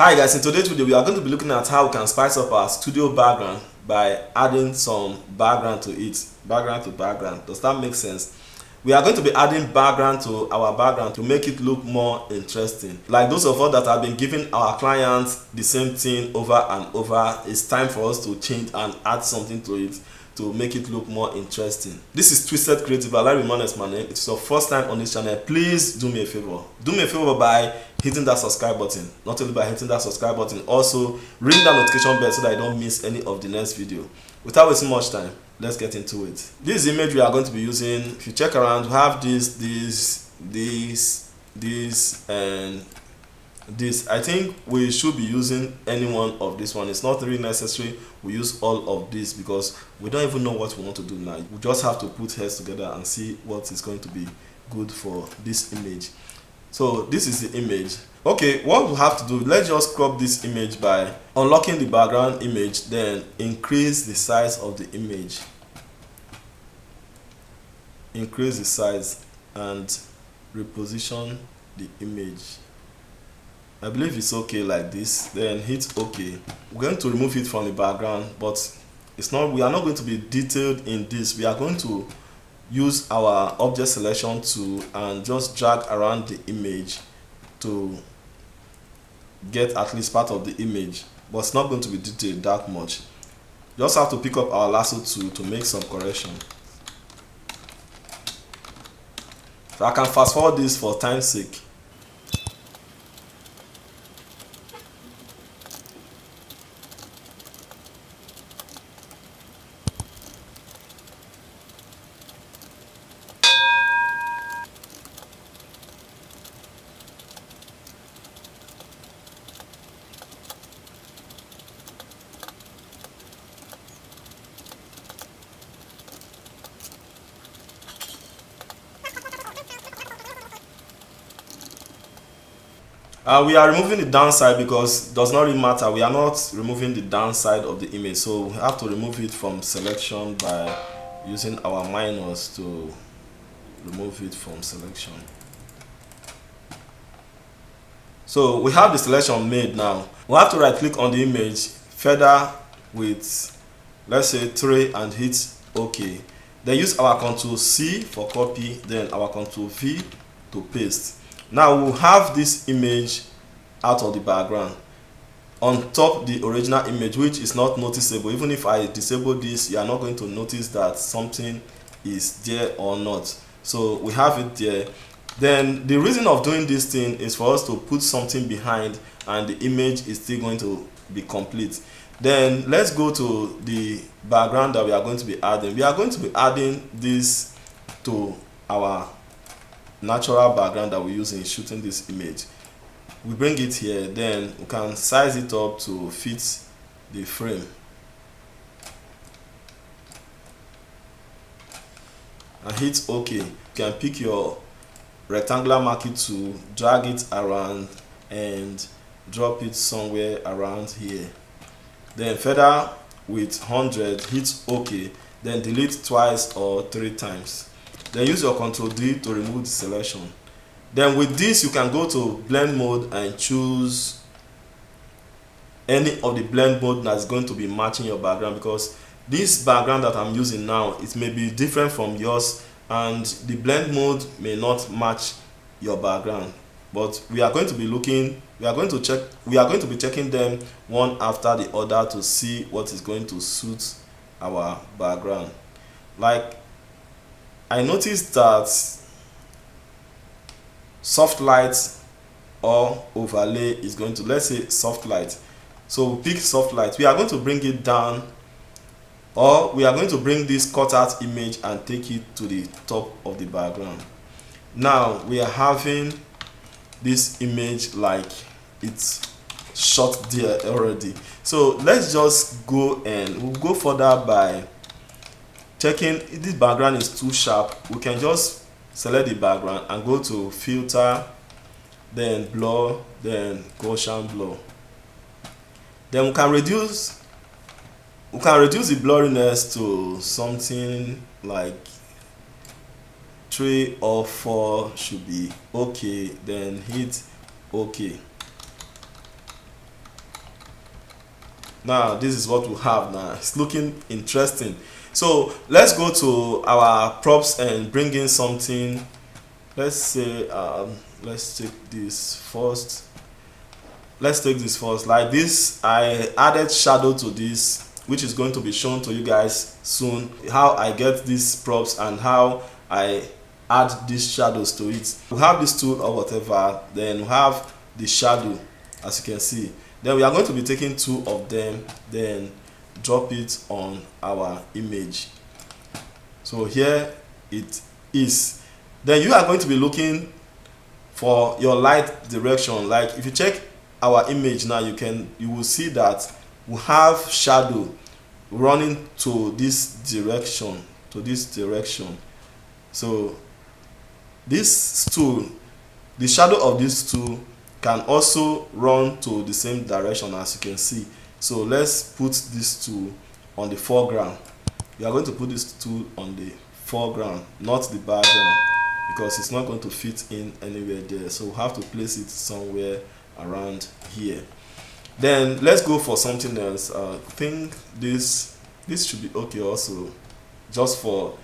Hi guys, in today's video we are going to be looking at how we can spice up our studio background by adding some background to it. Background to background. Does that make sense? We are going to be adding background to our background to make it look more interesting. Like those of us that have been giving our clients the same thing over and over, it's time for us to change and add something to it to make it look more interesting. This is Twisted Creative. I'd like to be honest, my name. It's your first time on this channel. Please do me a favor. Do me a favor by hitting that subscribe button. Not only by hitting that subscribe button, also ring that notification bell so that I don't miss any of the next video. Without wasting much time, let's get into it. This image we are going to be using, if you check around, we have this, and this. I think we should be using any one of this one. It's not really necessary we use all of this because we don't even know what we want to do now. We just have to put heads together and see what is going to be good for this image. So this is the image. Okay, what we have to do, let's just crop this image by unlocking the background image, then increase the size of the image. Increase the size and reposition the image. I believe it's okay like this. Then hit OK. We're going to remove it from the background, but it's not. We are not going to be detailed in this. We are going to use our object selection tool and just drag around the image to get at least part of the image, but it's not going to be detailed that much. You just have to pick up our lasso tool to make some correction. So I can fast forward this for time's sake. We are removing the downside because it does not really matter. We are not removing the downside of the image, so we have to remove it from selection by using our minus to remove it from selection. So we have the selection made now. We have to right click on the image, feather with, let's say, 3 and hit OK. Then use our Ctrl C for copy, then our Ctrl V to paste. Now we'll have this image out of the background on top the original image, which is not noticeable. Even if I disable this, you are not going to notice that something is there or not. So we have it there. Then the reason of doing this thing is for us to put something behind and the image is still going to be complete. Then let's go to the background that we are going to be adding. We are going to be adding this to our natural background that we use in shooting this image. We bring it here, then we can size it up to fit the frame and hit OK. You can pick your rectangular marquee tool, drag it around and drop it somewhere around here. Then feather with 100, hit OK, then delete twice or 3 times. Then use your Ctrl D to remove the selection. Then with this you can go to blend mode and choose any of the blend mode that's going to be matching your background, because this background that I'm using now, it may be different from yours and the blend mode may not match your background. But we are going to be looking, we are going to be checking them one after the other to see what is going to suit our background. Like I noticed that soft light or overlay is going to, let's say soft light. So we pick soft light. We are going to bring it down, or we are going to bring this cutout image and take it to the top of the background. Now we are having this image like it's shot there already. So let's just go and we'll go further by checking if this background is too sharp. We can just select the background and go to filter, then blur, then Gaussian blur. Then we can reduce the blurriness to something like 3 or 4 should be okay. Then hit OK. Now this is what we have now. It's looking interesting. So let's go to our props and bring in something. Let's say let's take this first. Let's take this first. Like this, I added shadow to this, which is going to be shown to you guys soon, how I get these props and how I add these shadows to it. We have this tool or whatever, then we have the shadow, as you can see. Then we are going to be taking two of them, then drop it on our image. So here it is. Then you are going to be looking for your light direction. Like if you check our image now, you will see that we have shadow running to this direction, so this tool, the shadow of this tool can also run to the same direction, as you can see. So let's put this tool on the foreground. We are going to put this tool on the foreground, not the background, because it's not going to fit in anywhere there. So we have to place it somewhere around here. Then let's go for something else. I think this should be okay also, just for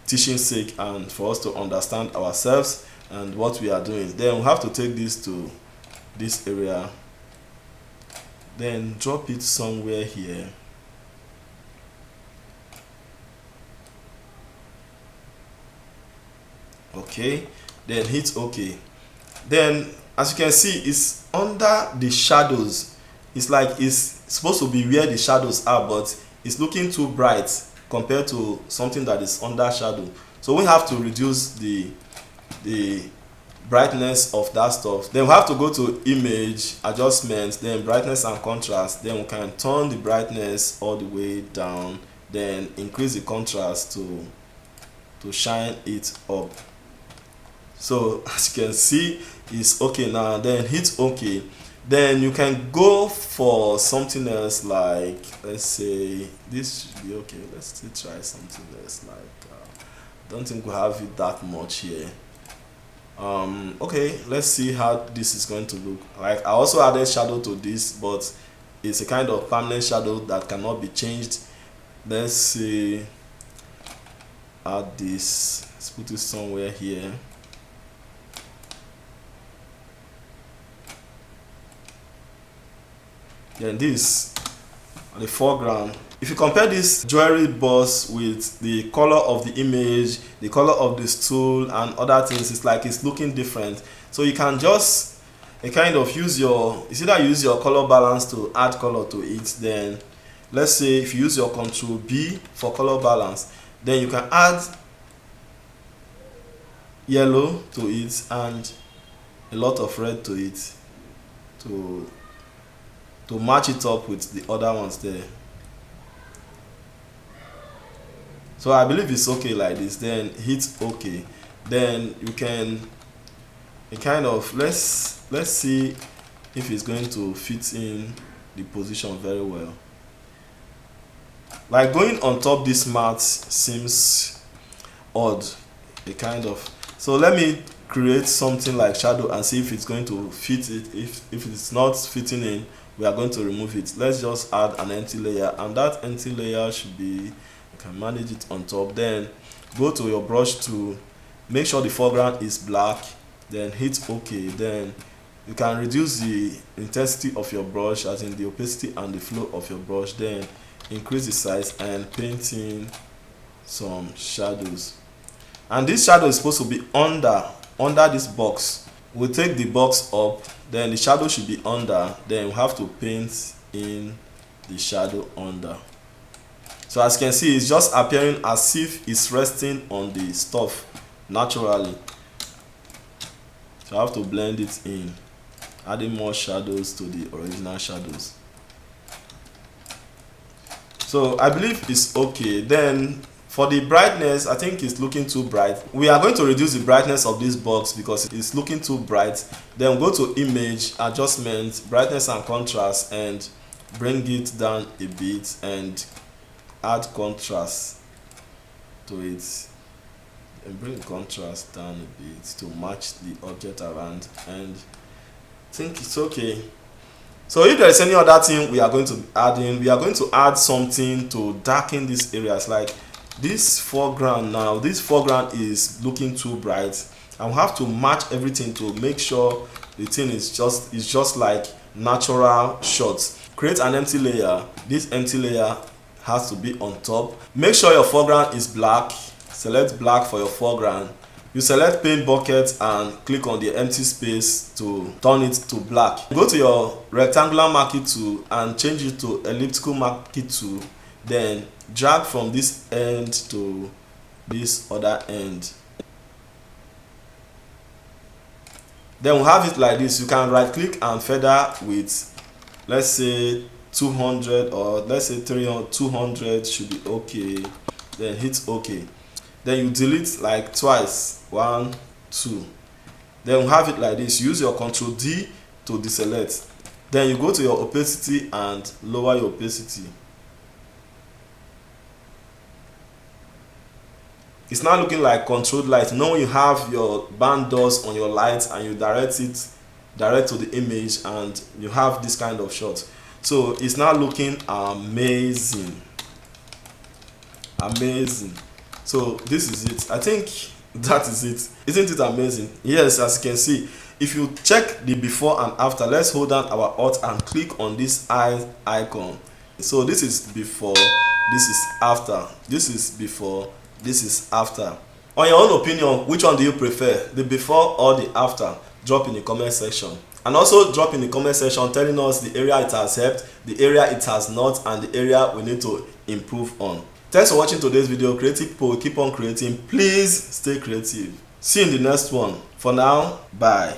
teaching sake and for us to understand ourselves and what we are doing. Then we have to take this to this area, then drop it somewhere here. Okay, then hit OK. Then as you can see, it's under the shadows. It's like it's supposed to be where the shadows are, but it's looking too bright compared to something that is under shadow. So we have to reduce the brightness of that stuff. Then we have to go to image adjustments, then brightness and contrast. Then we can turn the brightness all the way down, then increase the contrast to shine it up. So as you can see, it's okay now. Then hit OK. Then you can go for something else, like let's say this should be okay. Let's still try something else, like don't think we have it that much here. Okay, let's see how this is going to look. Like I also added shadow to this, but it's a kind of permanent shadow that cannot be changed. Let's see, add this, let's put it somewhere here. Then this on the foreground. If you compare this jewelry box with the color of the image, the color of this tool and other things, it's like it's looking different. So you can just kind of use your, it's either use your color balance to add color to it. Then let's say if you use your Control B for color balance, then you can add yellow to it and a lot of red to it to match it up with the other ones there. So I believe it's okay like this. Then hit OK. Then you can kind of let's see if it's going to fit in the position very well. Like going on top this mat seems odd, a kind of. So let me create something like shadow and see if it's going to fit it. If it's not fitting in, we are going to remove it. Let's just add an empty layer, and that empty layer should be, you can manage it on top. Then go to your brush tool, make sure the foreground is black, then hit OK. Then you can reduce the intensity of your brush, as in the opacity and the flow of your brush. Then increase the size and paint in some shadows. And this shadow is supposed to be under this box. We'll take the box up, then the shadow should be under, then we have to paint in the shadow under. So as you can see, it's just appearing as if it's resting on the stuff naturally. So I have to blend it in, adding more shadows to the original shadows. So I believe it's okay. Then for the brightness, I think it's looking too bright. We are going to reduce the brightness of this box because it's looking too bright. Then go to image, adjustment, brightness and contrast, and bring it down a bit and add contrast to it. And bring contrast down a bit to match the object around, and I think it's okay. So if there is any other thing we are going to add in, we are going to add something to darken these areas. Like this foreground now, this foreground is looking too bright, and we have to match everything to make sure the thing is just like natural shots. Create an empty layer. This empty layer has to be on top. Make sure your foreground is black. Select black for your foreground. You select paint bucket and click on the empty space to turn it to black. Go to your rectangular marquee tool and change it to elliptical marquee tool. Then drag from this end to this other end. Then we have it like this. You can right click and feather with, let's say 200, or let's say 300, 200 should be okay. Then hit OK. Then you delete like twice, 1, 2. Then we have it like this. Use your Ctrl D to deselect. Then you go to your opacity and lower your opacity. It's now looking like controlled light. Now when you have your band doors on your lights and you direct to the image, and you have this kind of shot. So it's now looking amazing. Amazing. So this is it. I think that is it. Isn't it amazing? Yes, as you can see, if you check the before and after, let's hold down our Alt and click on this eye icon. So this is before, this is after, this is before, this is after. On your own opinion, which one do you prefer, the before or the after? Drop in the comment section. And also drop in the comment section telling us the area it has helped, the area it has not, and the area we need to improve on. Thanks for watching today's video. Creative people, keep on creating. Please stay creative. See you in the next one. For now, bye.